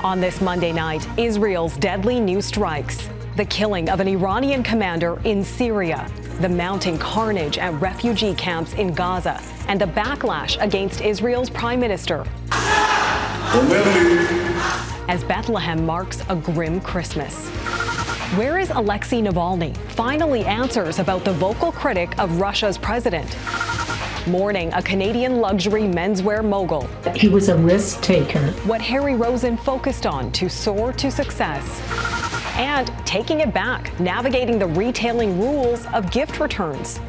On this Monday night, Israel's deadly new strikes. The killing of an Iranian commander in Syria, the mounting carnage at refugee camps in Gaza, and the backlash against Israel's prime minister. As Bethlehem marks a grim Christmas. Where is Alexei Navalny? Finally answers about the vocal critic of Russia's president. Mourning a Canadian luxury menswear mogul. He was a risk taker. What Harry Rosen focused on to soar to success. And taking it back, navigating the retailing rules of gift returns.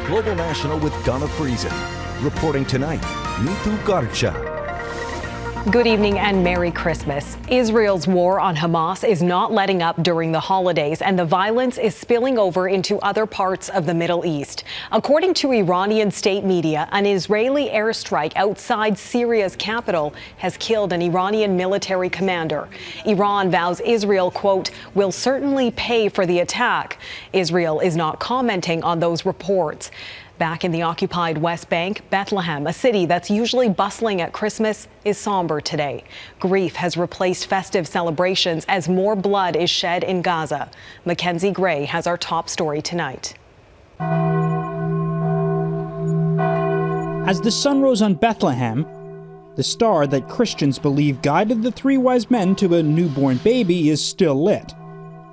Global National with Dawna Friesen. Reporting tonight, Nitu Garcha. Good evening and Merry Christmas. Israel's war on Hamas is not letting up during the holidays, and the violence is spilling over into other parts of the Middle East. According to Iranian state media, an Israeli airstrike outside Syria's capital has killed an Iranian military commander. Iran vows Israel, quote, will certainly pay for the attack. Israel is not commenting on those reports. Back in the occupied West Bank, Bethlehem, a city that's usually bustling at Christmas, is somber today. Grief has replaced festive celebrations as more blood is shed in Gaza. Mackenzie Gray has our top story tonight. As the sun rose on Bethlehem, the star that Christians believe guided the three wise men to a newborn baby is still lit.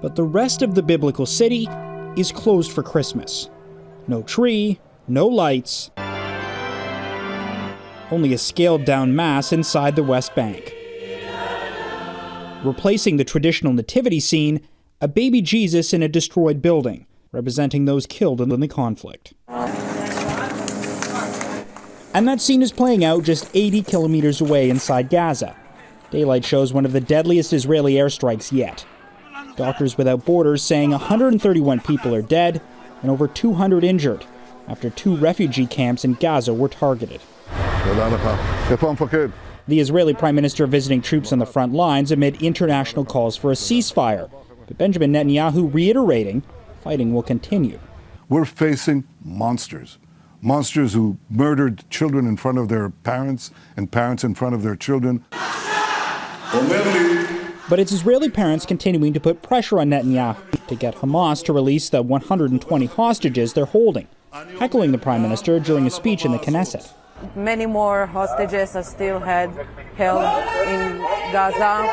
But the rest of the biblical city is closed for Christmas. No tree, no lights, only a scaled-down mass inside the West Bank. Replacing the traditional nativity scene, a baby Jesus in a destroyed building, representing those killed in the conflict. And that scene is playing out just 80 kilometers away inside Gaza. Daylight shows one of the deadliest Israeli airstrikes yet. Doctors Without Borders saying 131 people are dead and over 200 injured after 2 refugee camps in Gaza were targeted. The Israeli Prime Minister visiting troops on the front lines amid international calls for a ceasefire, but Benjamin Netanyahu reiterating fighting will continue. We're facing monsters. Monsters who murdered children in front of their parents and parents in front of their children. But it's Israeli parents continuing to put pressure on Netanyahu to get Hamas to release the 120 hostages they're holding, heckling the prime minister during a speech in the Knesset. Many more hostages are still held in Gaza,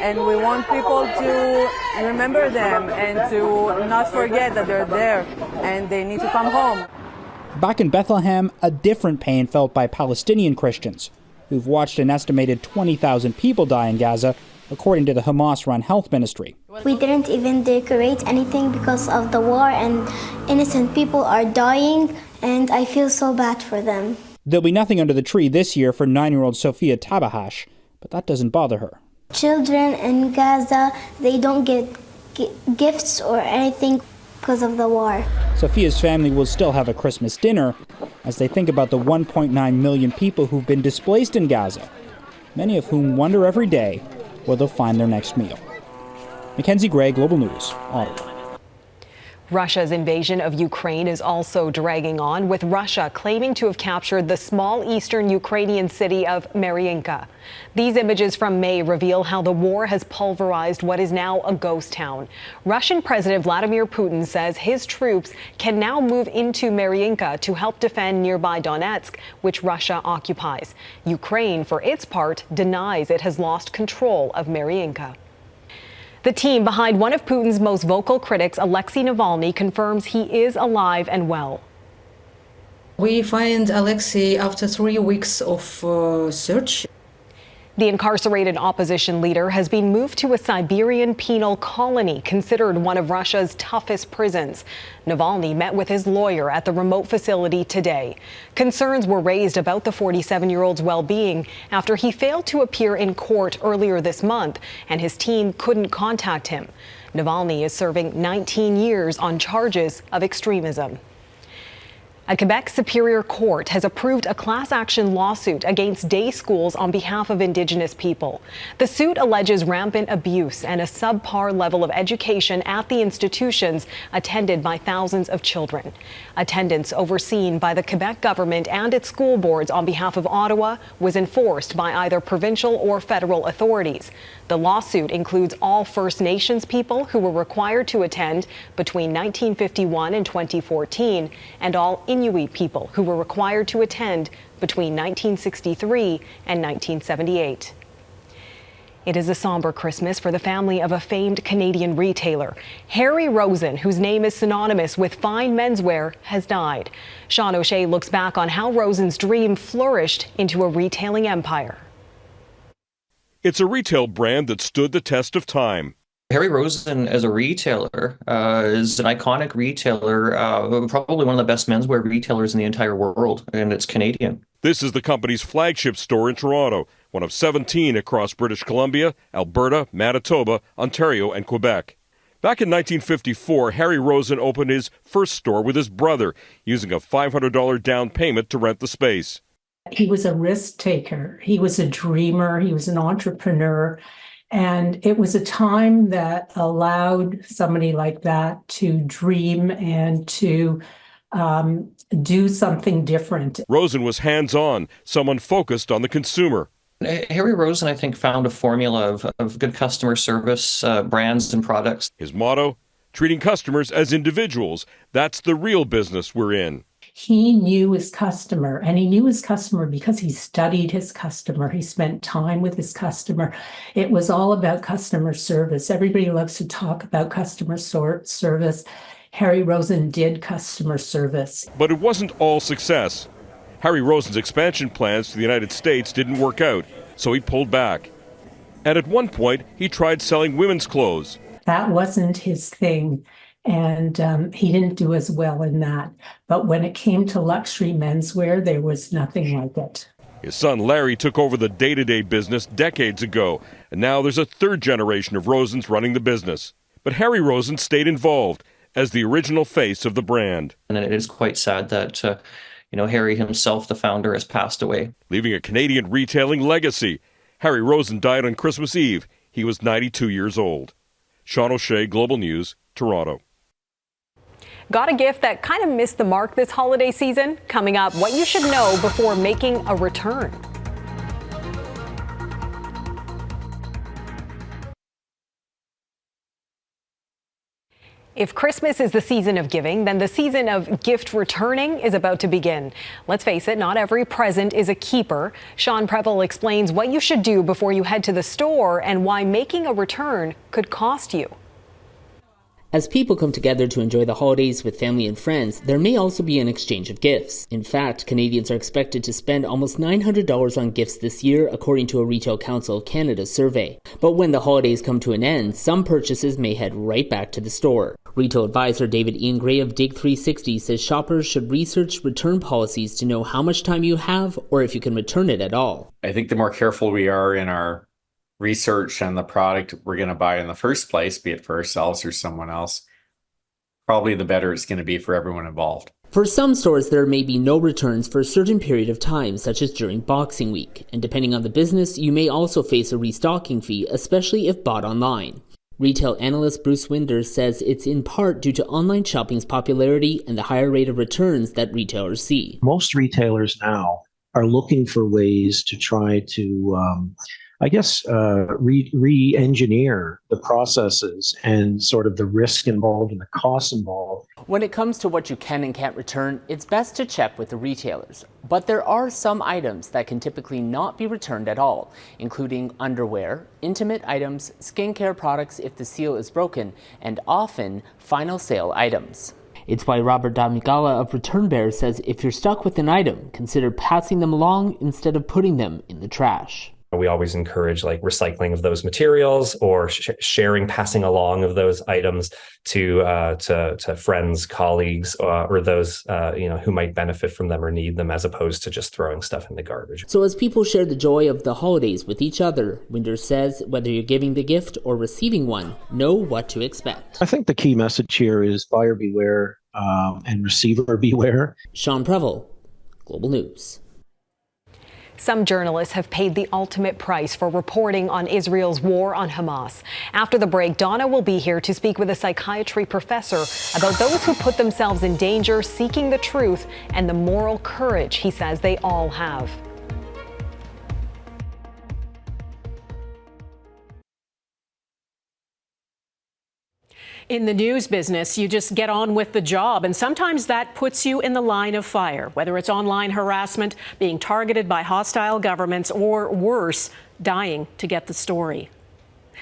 and we want people to remember them and to not forget that they're there and they need to come home. Back in Bethlehem, a different pain felt by Palestinian Christians, who've watched an estimated 20,000 people die in Gaza, according to the Hamas-run health ministry. We didn't even decorate anything because of the war, and innocent people are dying, and I feel so bad for them. There'll be nothing under the tree this year for 9-year-old Sophia Tabahash, but that doesn't bother her. Children in Gaza, they don't get gifts or anything because of the war. Sophia's family will still have a Christmas dinner as they think about the 1.9 million people who've been displaced in Gaza, many of whom wonder every day where they'll find their next meal. Mackenzie Gray, Global News, Ottawa. Russia's invasion of Ukraine is also dragging on, with Russia claiming to have captured the small eastern Ukrainian city of Mariinka. These images from May reveal how the war has pulverized what is now a ghost town. Russian President Vladimir Putin says his troops can now move into Mariinka to help defend nearby Donetsk, which Russia occupies. Ukraine, for its part, denies it has lost control of Mariinka. The team behind one of Putin's most vocal critics, Alexei Navalny, confirms he is alive and well. We find Alexei after 3 weeks of search. The incarcerated opposition leader has been moved to a Siberian penal colony, considered one of Russia's toughest prisons. Navalny met with his lawyer at the remote facility today. Concerns were raised about the 47-year-old's well-being after he failed to appear in court earlier this month, and his team couldn't contact him. Navalny is serving 19 years on charges of extremism. A Quebec Superior Court has approved a class action lawsuit against day schools on behalf of Indigenous people. The suit alleges rampant abuse and a subpar level of education at the institutions attended by thousands of children. Attendance overseen by the Quebec government and its school boards on behalf of Ottawa was enforced by either provincial or federal authorities. The lawsuit includes all First Nations people who were required to attend between 1951 and 2014, and all Inuit people who were required to attend between 1963 and 1978. It is a somber Christmas for the family of a famed Canadian retailer. Harry Rosen, whose name is synonymous with fine menswear, has died. Seán O'Shea looks back on how Rosen's dream flourished into a retailing empire. It's a retail brand that stood the test of time. Harry Rosen, as a retailer, is an iconic retailer, probably one of the best menswear retailers in the entire world, and it's Canadian. This is the company's flagship store in Toronto, one of 17 across British Columbia, Alberta, Manitoba, Ontario, and Quebec. Back in 1954, Harry Rosen opened his first store with his brother, using a $500 down payment to rent the space. He was a risk taker. He was a dreamer. He was an entrepreneur. And it was a time that allowed somebody like that to dream and to do something different. Rosen was hands-on, someone focused on the consumer. Harry Rosen, I think, found a formula of good customer service, brands and products. His motto, treating customers as individuals. That's the real business we're in. He knew his customer, and he knew his customer because he studied his customer. He spent time with his customer. It was all about customer service. Everybody loves to talk about customer service. Harry Rosen did customer service. But it wasn't all success. Harry Rosen's expansion plans to the United States didn't work out, so he pulled back. And at one point, he tried selling women's clothes. That wasn't his thing. And he didn't do as well in that. But when it came to luxury menswear, there was nothing like it. His son Larry took over the day-to-day business decades ago, and now there's a third generation of Rosens running the business. But Harry Rosen stayed involved as the original face of the brand. And it is quite sad that, Harry himself, the founder, has passed away. Leaving a Canadian retailing legacy. Harry Rosen died on Christmas Eve. He was 92 years old. Seán O'Shea, Global News, Toronto. Got a gift that kind of missed the mark this holiday season? Coming up, what you should know before making a return. If Christmas is the season of giving, then the season of gift returning is about to begin. Let's face it, not every present is a keeper. Sean Preble explains what you should do before you head to the store and why making a return could cost you. As people come together to enjoy the holidays with family and friends, there may also be an exchange of gifts. In fact, Canadians are expected to spend almost $900 on gifts this year, according to a Retail Council of Canada survey. But when the holidays come to an end, some purchases may head right back to the store. Retail advisor David Ian Gray of Dig 360 says shoppers should research return policies to know how much time you have or if you can return it at all. I think the more careful we are in our research on the product we're going to buy in the first place, be it for ourselves or someone else, probably the better it's going to be for everyone involved. For some stores, there may be no returns for a certain period of time, such as during Boxing Week. And depending on the business, you may also face a restocking fee, especially if bought online. Retail analyst Bruce Winders says it's in part due to online shopping's popularity and the higher rate of returns that retailers see. Most retailers now are looking for ways to try to re-engineer the processes and sort of the risk involved and the costs involved. When it comes to what you can and can't return, it's best to check with the retailers. But there are some items that can typically not be returned at all, including underwear, intimate items, skincare products if the seal is broken, and often final sale items. It's why Robert Damigala of Return Bear says if you're stuck with an item, consider passing them along instead of putting them in the trash. We always encourage recycling of those materials or passing along of those items to friends, colleagues, or those who might benefit from them or need them, as opposed to just throwing stuff in the garbage. So as people share the joy of the holidays with each other, Winders says whether you're giving the gift or receiving one, know what to expect. I think the key message here is buyer beware. and receiver beware. Sean Prevel, Global News. Some journalists have paid the ultimate price for reporting on Israel's war on Hamas. After the break, Dawna will be here to speak with a psychiatry professor about those who put themselves in danger seeking the truth and the moral courage he says they all have. In the news business, you just get on with the job, and sometimes that puts you in the line of fire, whether it's online harassment, being targeted by hostile governments, or worse, dying to get the story.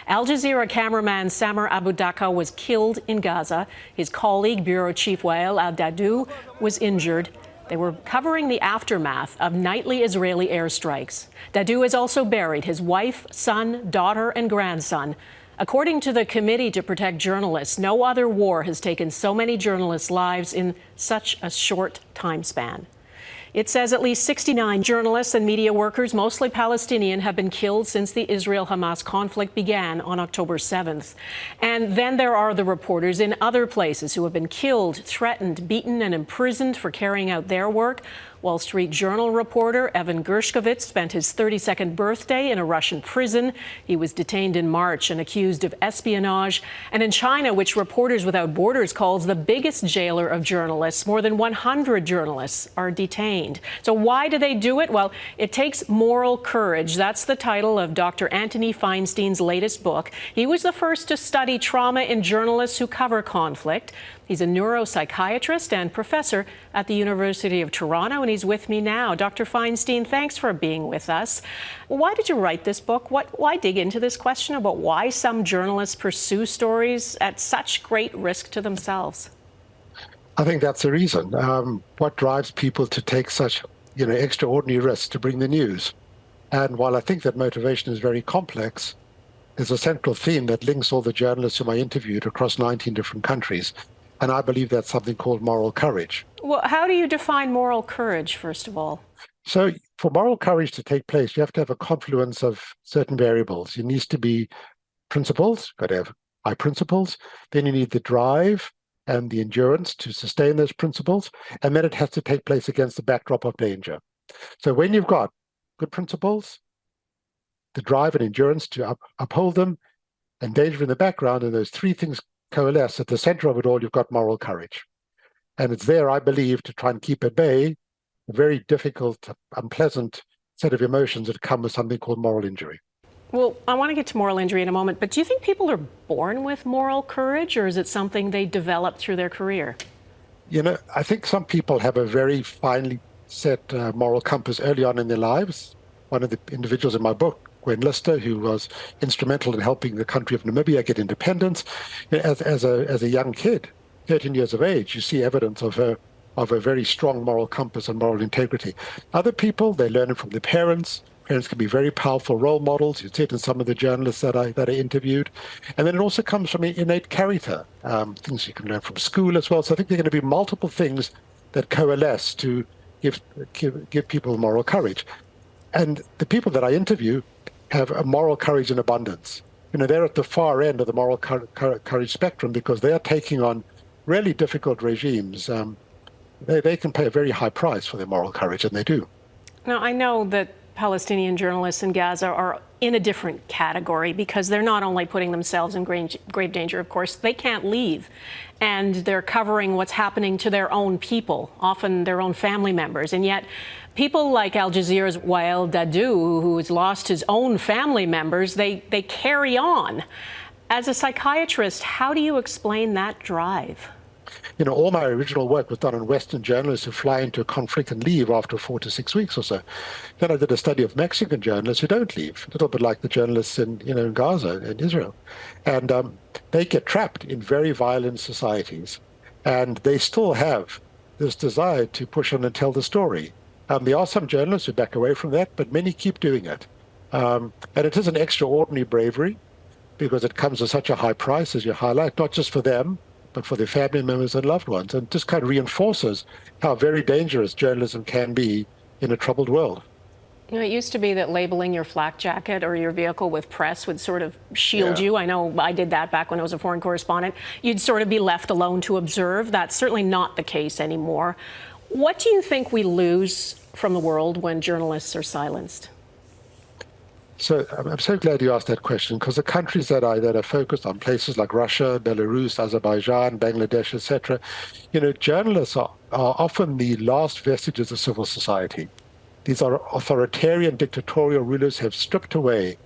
Al Jazeera cameraman Samer Abu Daqqa was killed in Gaza. His colleague, Bureau Chief Wael al-Dadou, was injured. They were covering the aftermath of nightly Israeli airstrikes. Dadou is also buried, his wife, son, daughter, and grandson. According to the Committee to Protect Journalists, no other war has taken so many journalists' lives in such a short time span. It says at least 69 journalists and media workers, mostly Palestinian, have been killed since the Israel-Hamas conflict began on October 7th. And then there are the reporters in other places who have been killed, threatened, beaten, and imprisoned for carrying out their work. Wall Street Journal reporter Evan Gershkovich spent his 32nd birthday in a Russian prison. He was detained in March and accused of espionage. And in China, which Reporters Without Borders calls the biggest jailer of journalists, more than 100 journalists are detained. So why do they do it? Well, it takes moral courage. That's the title of Dr. Anthony Feinstein's latest book. He was the first to study trauma in journalists who cover conflict. He's a neuropsychiatrist and professor at the University of Toronto, and he's with me now. Dr. Feinstein, thanks for being with us. Why did you write this book? Why dig into this question about why some journalists pursue stories at such great risk to themselves? I think that's the reason. What drives people to take such, extraordinary risks to bring the news? And while I think that motivation is very complex, there's a central theme that links all the journalists whom I interviewed across 19 different countries. And I believe that's something called moral courage. Well, how do you define moral courage, first of all? So for moral courage to take place, you have to have a confluence of certain variables. It needs to be principles, got to have high principles. Then you need the drive and the endurance to sustain those principles. And then it has to take place against the backdrop of danger. So when you've got good principles, the drive and endurance to uphold them, and danger in the background, and those three things coalesce, at the center of it all, you've got moral courage. And it's there, I believe, to try and keep at bay a very difficult, unpleasant set of emotions that come with something called moral injury. Well, I want to get to moral injury in a moment, but do you think people are born with moral courage, or is it something they develop through their career? I think some people have a very finely set moral compass early on in their lives. One of the individuals in my book, Gwen Lister, who was instrumental in helping the country of Namibia get independence. As a young kid, 13 years of age, you see evidence of a very strong moral compass and moral integrity. Other people, they learn it from their parents. Parents can be very powerful role models. You see it in some of the journalists that I interviewed. And then it also comes from innate character, things you can learn from school as well. So I think there are going to be multiple things that coalesce to give people moral courage. And the people that I interview have a moral courage in abundance. They're at the far end of the moral courage spectrum because they are taking on really difficult regimes. They can pay a very high price for their moral courage, and they do. Now, I know that Palestinian journalists in Gaza are in a different category because they're not only putting themselves in grave danger, of course, they can't leave. And they're covering what's happening to their own people, often their own family members. And yet people like Al Jazeera's Wael Dadou, who has lost his own family members, they carry on. As a psychiatrist, how do you explain that drive? All my original work was done on Western journalists who fly into a conflict and leave after 4 to 6 weeks or so. Then I did a study of Mexican journalists who don't leave, a little bit like the journalists in Gaza and Israel. And they get trapped in very violent societies. And they still have this desire to push on and tell the story. There are some journalists who back away from that, but many keep doing it. And it is an extraordinary bravery because it comes at such a high price, as you highlight, not just for them, but for their family members and loved ones, and just kind of reinforces how very dangerous journalism can be in a troubled world. You know, it used to be that labeling your flak jacket or your vehicle with press would sort of shield you. I know I did that back when I was a foreign correspondent. You'd sort of be left alone to observe. That's certainly not the case anymore. What do you think we lose from the world when journalists are silenced? So I'm so glad you asked that question, because the countries that are focused on, places like Russia, Belarus, Azerbaijan, Bangladesh, etc., journalists are often the last vestiges of civil society. These are authoritarian, dictatorial rulers who have stripped away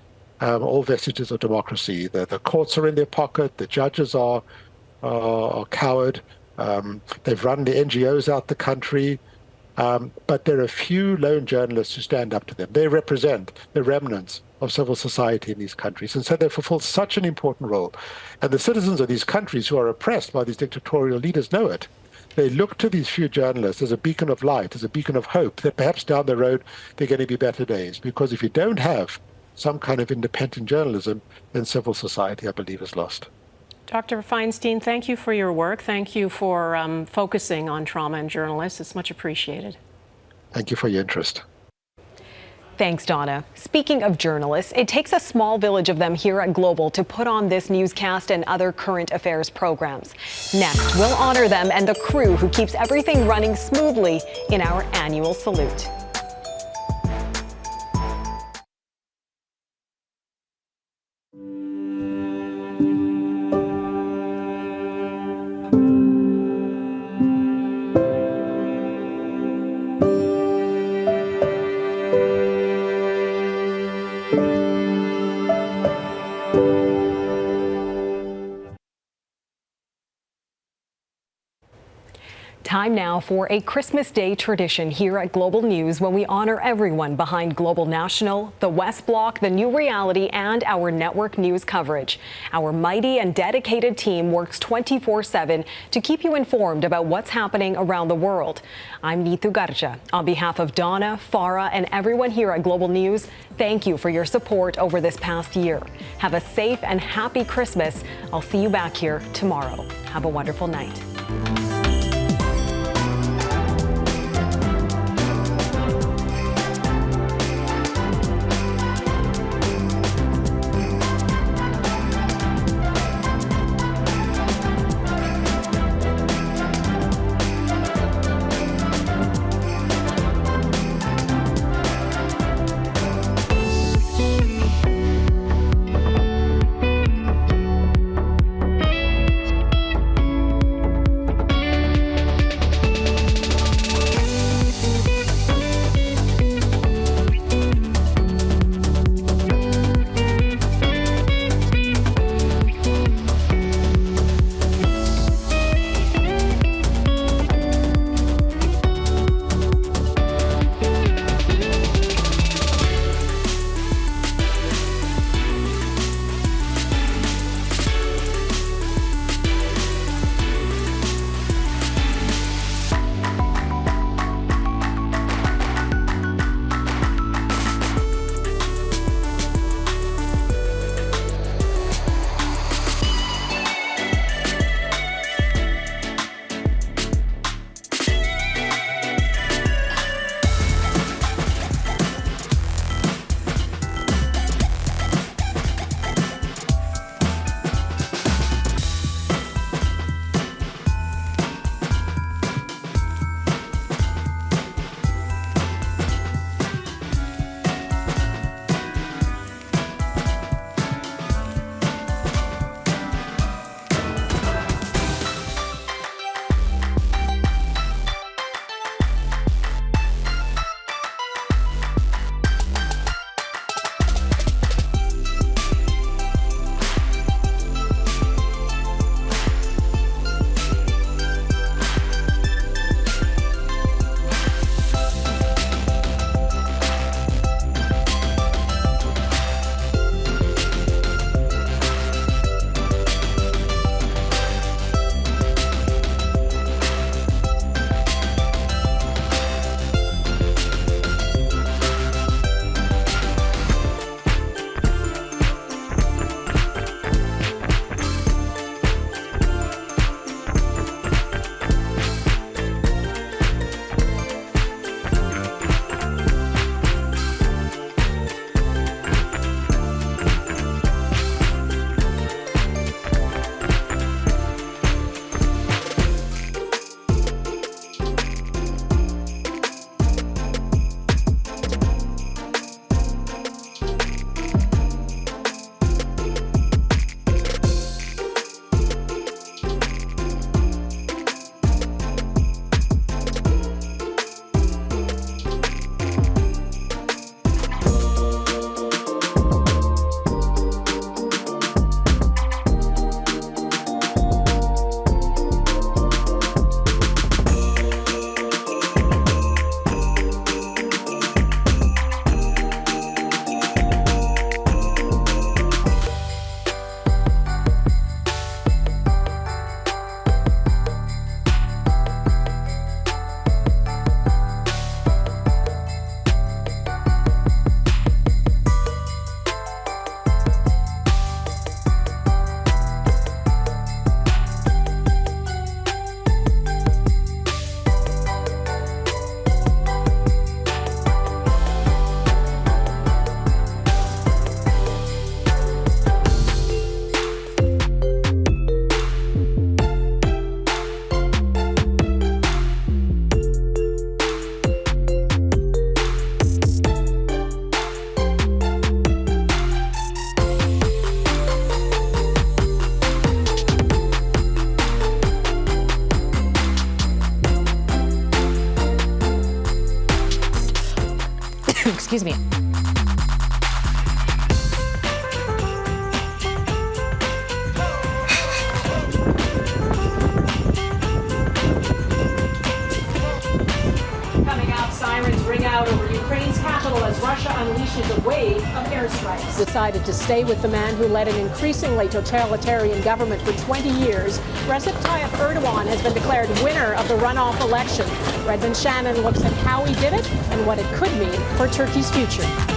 all vestiges of democracy. The courts are in their pocket. The judges are coward. They've run the NGOs out the country. But there are few lone journalists who stand up to them. They represent the remnants of civil society in these countries. And so they fulfill such an important role. And the citizens of these countries who are oppressed by these dictatorial leaders know it. They look to these few journalists as a beacon of light, as a beacon of hope, that perhaps down the road there are going to be better days. Because if you don't have some kind of independent journalism, then civil society, I believe, is lost. Dr. Feinstein, thank you for your work. Thank you for focusing on trauma and journalists. It's much appreciated. Thank you for your interest. Thanks, Dawna. Speaking of journalists, it takes a small village of them here at Global to put on this newscast and other current affairs programs. Next, we'll honor them and the crew who keeps everything running smoothly in our annual salute. Time now for a Christmas Day tradition here at Global News, when we honor everyone behind Global National, the West Block, the New Reality, and our network news coverage. Our mighty and dedicated team works 24/7 to keep you informed about what's happening around the world. I'm Neetu Garcha. On behalf of Dawna, Farah, and everyone here at Global News, thank you for your support over this past year. Have a safe and happy Christmas. I'll see you back here tomorrow. Have a wonderful night. Excuse me. Coming out, sirens ring out over Ukraine's capital as Russia unleashes a wave of airstrikes. Decided to stay with the man who led an increasingly totalitarian government for 20 years. Recep Tayyip Erdogan has been declared winner of the runoff election. Redmond Shannon looks at how he did it and what it could mean for Turkey's future.